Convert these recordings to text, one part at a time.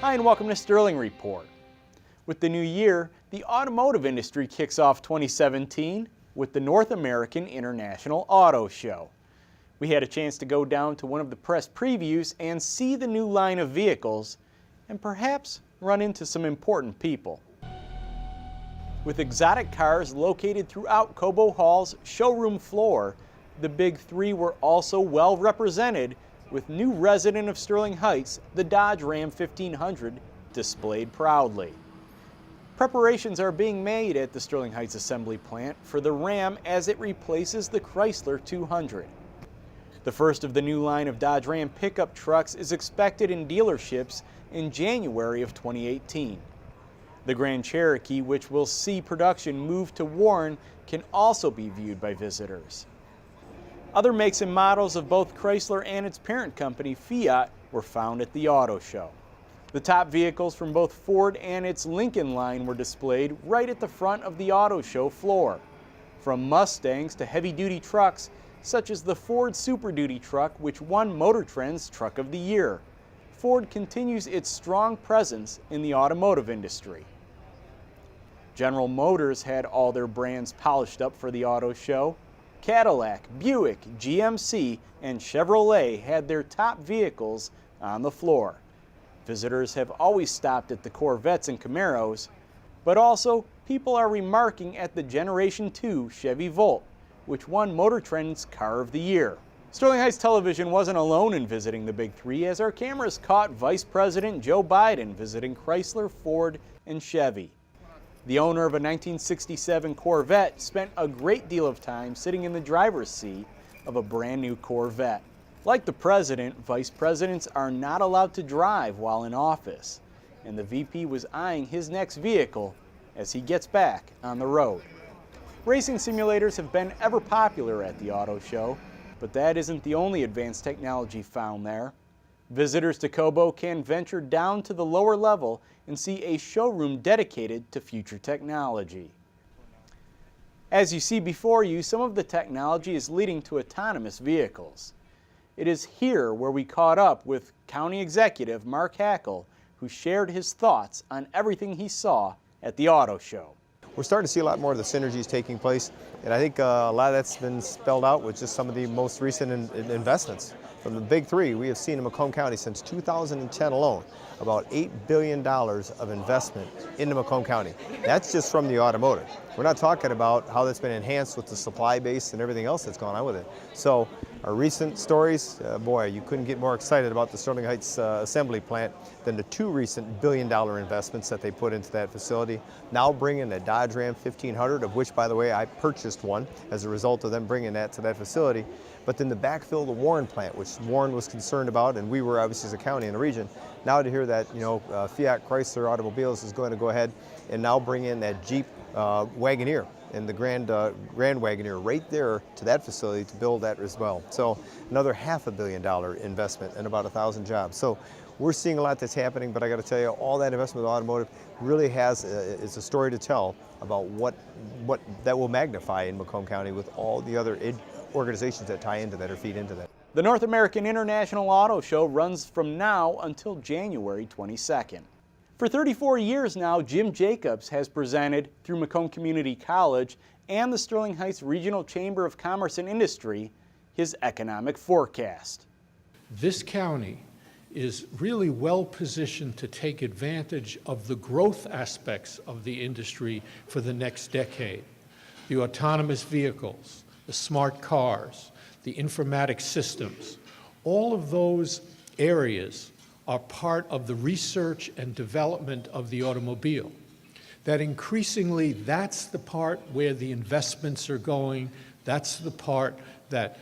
Hi and welcome to Sterling Report. With the new year, the automotive industry kicks off 2017 with the North American International Auto Show. We had a chance to go down to one of the press previews and see the new line of vehicles and perhaps run into some important people. With exotic cars located throughout Cobo Hall's showroom floor, the Big Three were also well represented, with new resident of Sterling Heights, the Dodge Ram 1500, displayed proudly. Preparations are being made at the Sterling Heights assembly plant for the Ram as it replaces the Chrysler 200. The first of the new line of Dodge Ram pickup trucks is expected in dealerships in January of 2018. The Grand Cherokee, which will see production move to Warren, can also be viewed by visitors. Other makes and models of both Chrysler and its parent company, Fiat, were found at the auto show. The top vehicles from both Ford and its Lincoln line were displayed right at the front of the auto show floor. From Mustangs to heavy-duty trucks, such as the Ford Super Duty truck, which won Motor Trend's Truck of the Year. Ford continues its strong presence in the automotive industry. General Motors had all their brands polished up for the auto show. Cadillac, Buick, GMC, and Chevrolet had their top vehicles on the floor. Visitors have always stopped at the Corvettes and Camaros, but also people are remarking at the Generation 2 Chevy Volt, which won Motor Trend's Car of the Year. Sterling Heights Television wasn't alone in visiting the Big Three, as our cameras caught Vice President Joe Biden visiting Chrysler, Ford, and Chevy. The owner of a 1967 Corvette spent a great deal of time sitting in the driver's seat of a brand new Corvette. Like the president, vice presidents are not allowed to drive while in office, and the VP was eyeing his next vehicle as he gets back on the road. Racing simulators have been ever popular at the auto show, but that isn't the only advanced technology found there. Visitors to Cobo can venture down to the lower level and see a showroom dedicated to future technology. As you see before you, some of the technology is leading to autonomous vehicles. It is here where we caught up with County Executive Mark Hackle, who shared his thoughts on everything he saw at the auto show. We're starting to see a lot more of the synergies taking place, and I think a lot of that's been spelled out with just some of the most recent investments. From the Big Three, we have seen in Macomb County since 2010 alone about $8 billion of investment into Macomb County. That's just from the automotive. We're not talking about how that's been enhanced with the supply base and everything else that's gone on with it. So our recent stories, boy, you couldn't get more excited about the Sterling Heights assembly plant than the two recent billion-dollar investments that they put into that facility. Now bringing a Dodge Ram 1500, of which, by the way, I purchased one as a result of them bringing that to that facility. But then the backfill of the Warren plant, which Warren was concerned about, and we were obviously as a county in the region. Now to hear that, Fiat Chrysler Automobiles is going to go ahead and now bring in that Jeep Wagoneer and the Grand Wagoneer right there to that facility to build that as well. So another $500 million investment and about 1,000 jobs. So we're seeing a lot that's happening, but I got to tell you, all that investment in automotive really is a story to tell about what that will magnify in Macomb County with all the other organizations that tie into that or feed into that. The North American International Auto Show runs from now until January 22nd. For 34 years now, Jim Jacobs has presented through Macomb Community College and the Sterling Heights Regional Chamber of Commerce and Industry his economic forecast. This county is really well positioned to take advantage of the growth aspects of the industry for the next decade. The autonomous vehicles, the smart cars, the informatic systems, all of those areas are part of the research and development of the automobile. That increasingly, that's the part where the investments are going, that's the part that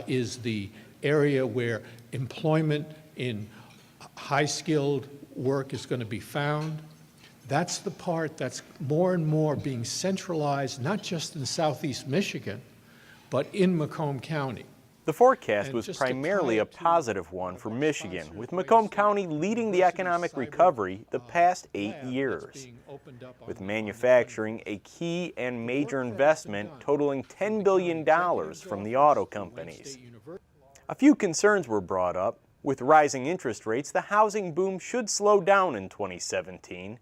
is the area where employment in high-skilled work is going to be found. That's the part that's more and more being centralized, not just in Southeast Michigan, but in Macomb County. The forecast was primarily a positive one for Michigan, with Macomb County leading the economic recovery the past 8 years, with manufacturing a key and major investment totaling $10 billion from the auto companies. A few concerns were brought up, With rising interest rates, the housing boom should slow down in 2017.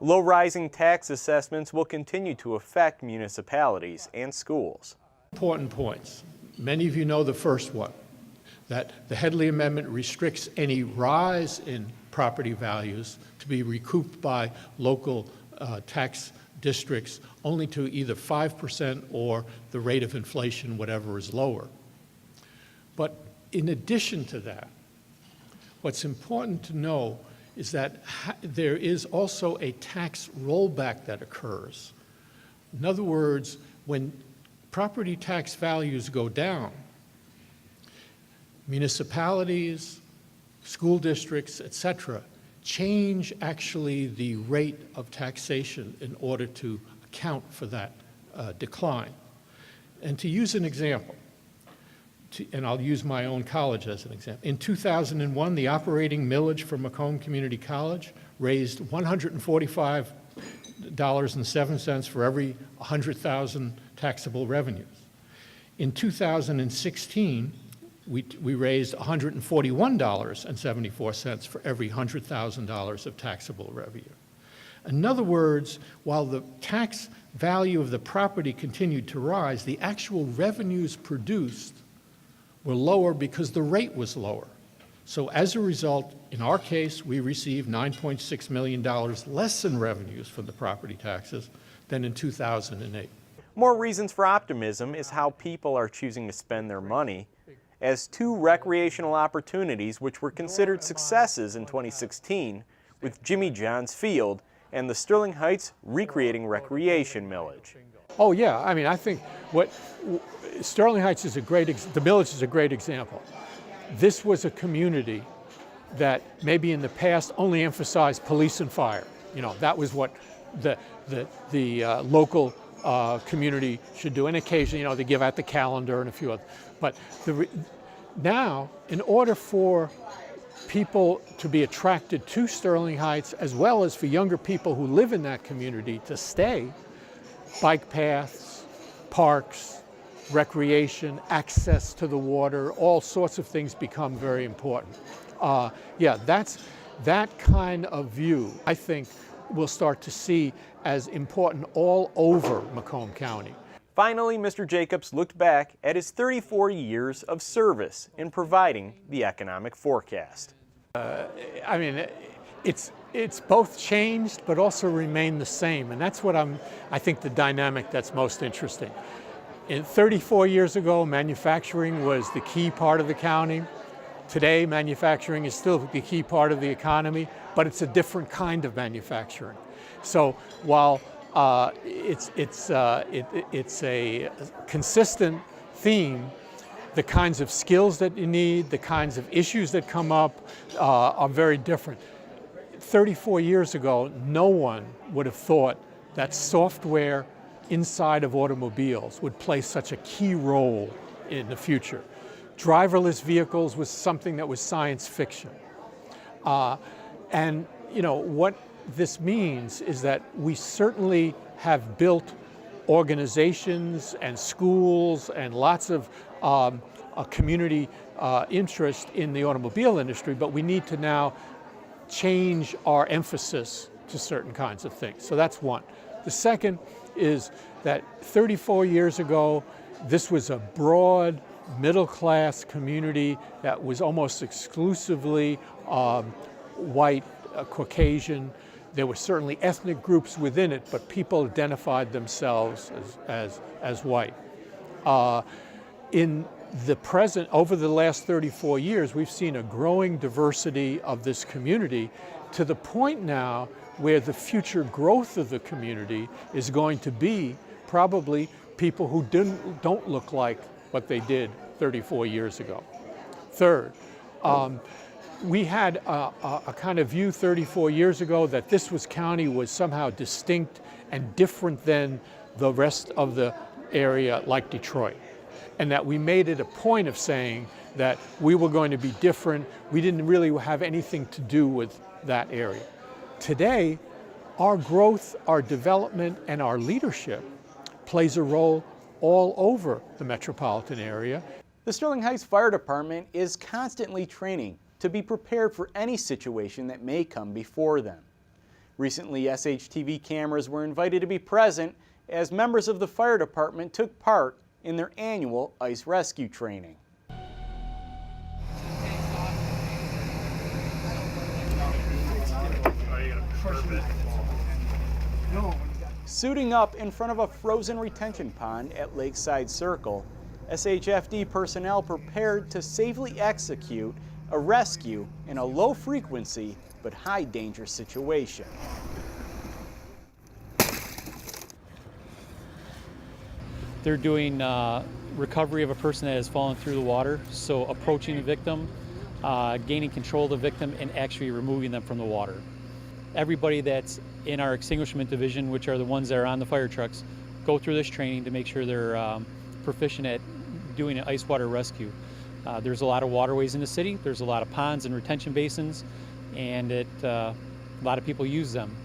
Low rising tax assessments will continue to affect municipalities and schools. Important points. Many of you know the first one, that the Headley Amendment restricts any rise in property values to be recouped by local tax districts only to either 5% or the rate of inflation, whatever is lower. But in addition to that, what's important to know is that there is also a tax rollback that occurs. In other words, when property tax values go down, municipalities, school districts, etc., change actually the rate of taxation in order to account for that decline. And to use an example, and I'll use my own college as an example. In 2001, the operating millage for Macomb Community College raised $145.07 for every 100,000 taxable revenues. In 2016, we raised $141.74 for every $100,000 of taxable revenue. In other words, while the tax value of the property continued to rise, the actual revenues produced were lower because the rate was lower. So as a result, in our case, we received $9.6 million less in revenues from the property taxes than in 2008. More reasons for optimism is how people are choosing to spend their money, as two recreational opportunities which were considered successes in 2016 with Jimmy John's Field and the Sterling Heights Recreating Recreation Millage. Oh yeah, I mean, I think what Sterling Heights is the Millage is a great example. This was a community that maybe in the past only emphasized police and fire. You know, that was what the local community should do. And occasionally, you know, they give out the calendar and a few others. But now, in order for people to be attracted to Sterling Heights, as well as for younger people who live in that community to stay, bike paths, parks, recreation, access to the water, all sorts of things become very important. Yeah, that kind of view, I think, we'll start to see as important all over Macomb County. Finally, Mr. Jacobs looked back at his 34 years of service in providing the economic forecast. I mean, it's both changed but also remained the same, and that's what I think the dynamic that's most interesting. 34 years ago, manufacturing was the key part of the county. Today, manufacturing is still the key part of the economy, but it's a different kind of manufacturing. So while it's a consistent theme, the kinds of skills that you need, the kinds of issues that come up are very different. 34 years ago, no one would have thought that software inside of automobiles would play such a key role in the future. Driverless vehicles was something that was science fiction. And you know, what this means is that we certainly have built organizations and schools and lots of community interest in the automobile industry, but we need to now change our emphasis to certain kinds of things. So that's one. The second is that 34 years ago, this was a broad, middle-class community that was almost exclusively white, Caucasian. There were certainly ethnic groups within it, but people identified themselves as white. In the present, over the last 34 years, we've seen a growing diversity of this community to the point now where the future growth of the community is going to be probably people who don't look like what they did 34 years ago. Third, we had a kind of view 34 years ago that this county was somehow distinct and different than the rest of the area like Detroit. And that we made it a point of saying that we were going to be different. We didn't really have anything to do with that area. Today, our growth, our development, and our leadership plays a role all over the metropolitan area. The Sterling Heights Fire Department is constantly training to be prepared for any situation that may come before them. Recently, SHTV cameras were invited to be present as members of the fire department took part in their annual ice rescue training. Suiting up in front of a frozen retention pond at Lakeside Circle, SHFD personnel prepared to safely execute a rescue in a low-frequency but high-danger situation. They're doing recovery of a person that has fallen through the water, so approaching the victim, gaining control of the victim, and actually removing them from the water. Everybody that's in our extinguishment division, which are the ones that are on the fire trucks, go through this training to make sure they're proficient at doing an ice water rescue. There's a lot of waterways in the city, there's a lot of ponds and retention basins, and a lot of people use them.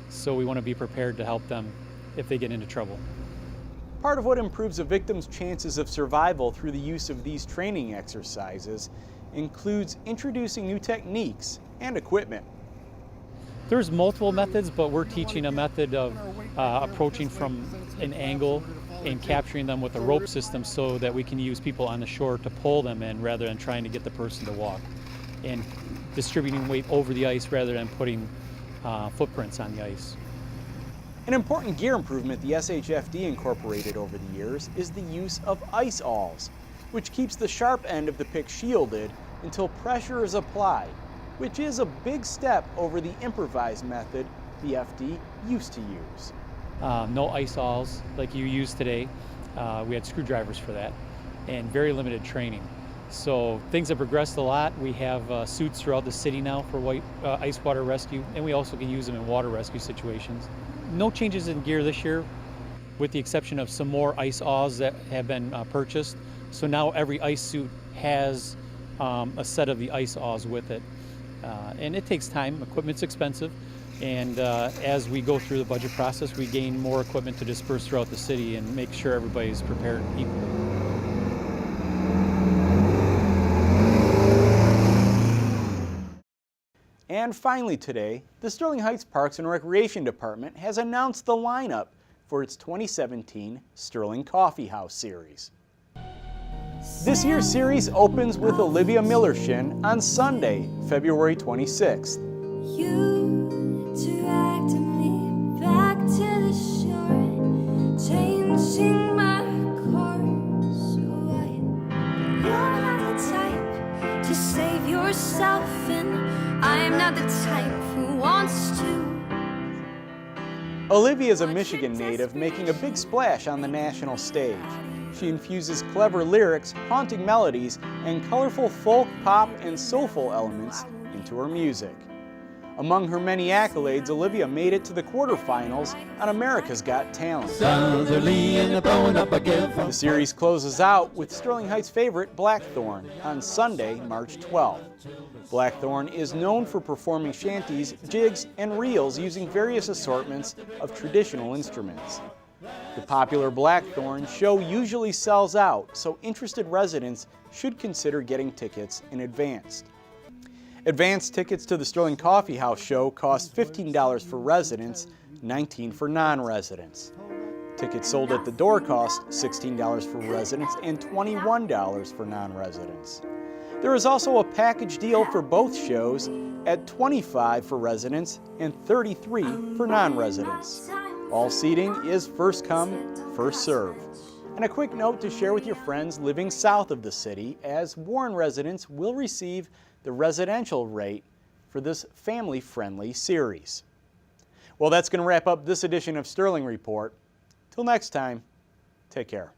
So we want to be prepared to help them if they get into trouble. Part of what improves a victim's chances of survival through the use of these training exercises includes introducing new techniques and equipment. There's multiple methods, but we're teaching a method of approaching from an angle and capturing them with a rope system so that we can use people on the shore to pull them in rather than trying to get the person to walk, and distributing weight over the ice rather than putting footprints on the ice. An important gear improvement the SHFD incorporated over the years is the use of ice awls, which keeps the sharp end of the pick shielded until pressure is applied, which is a big step over the improvised method the FD used to use. No ice awls like you use today. We had screwdrivers for that, and very limited training. So things have progressed a lot. We have suits throughout the city now for ice water rescue, and we also can use them in water rescue situations. No changes in gear this year, with the exception of some more ice awls that have been purchased. So now every ice suit has a set of the ice awls with it. And it takes time, equipment's expensive, and as we go through the budget process, we gain more equipment to disperse throughout the city and make sure everybody's prepared equally. And finally today, the Sterling Heights Parks and Recreation Department has announced the lineup for its 2017 Sterling Coffeehouse series. This year's series opens with Olivia Millershin on Sunday, February 26th. You dragged me back to the shore, changing my course away. You're not the type to save yourself, and I'm not the type who wants to. Olivia is a Michigan native making a big splash on the national stage. She infuses clever lyrics, haunting melodies, and colorful folk, pop, and soulful elements into her music. Among her many accolades, Olivia made it to the quarterfinals on America's Got Talent. The series closes out with Sterling Heights favorite Blackthorn on Sunday, March 12th. Blackthorn is known for performing shanties, jigs, and reels using various assortments of traditional instruments. The popular Blackthorn show usually sells out, so interested residents should consider getting tickets in advance. Advance tickets to the Sterling Coffeehouse show cost $15 for residents, $19 for non-residents. Tickets sold at the door cost $16 for residents and $21 for non-residents. There is also a package deal for both shows at $25 for residents and $33 for non-residents. All seating is first come, first serve. And a quick note to share with your friends living south of the city, as Warren residents will receive the residential rate for this family-friendly series. Well, that's going to wrap up this edition of Sterling Report. Till next time, take care.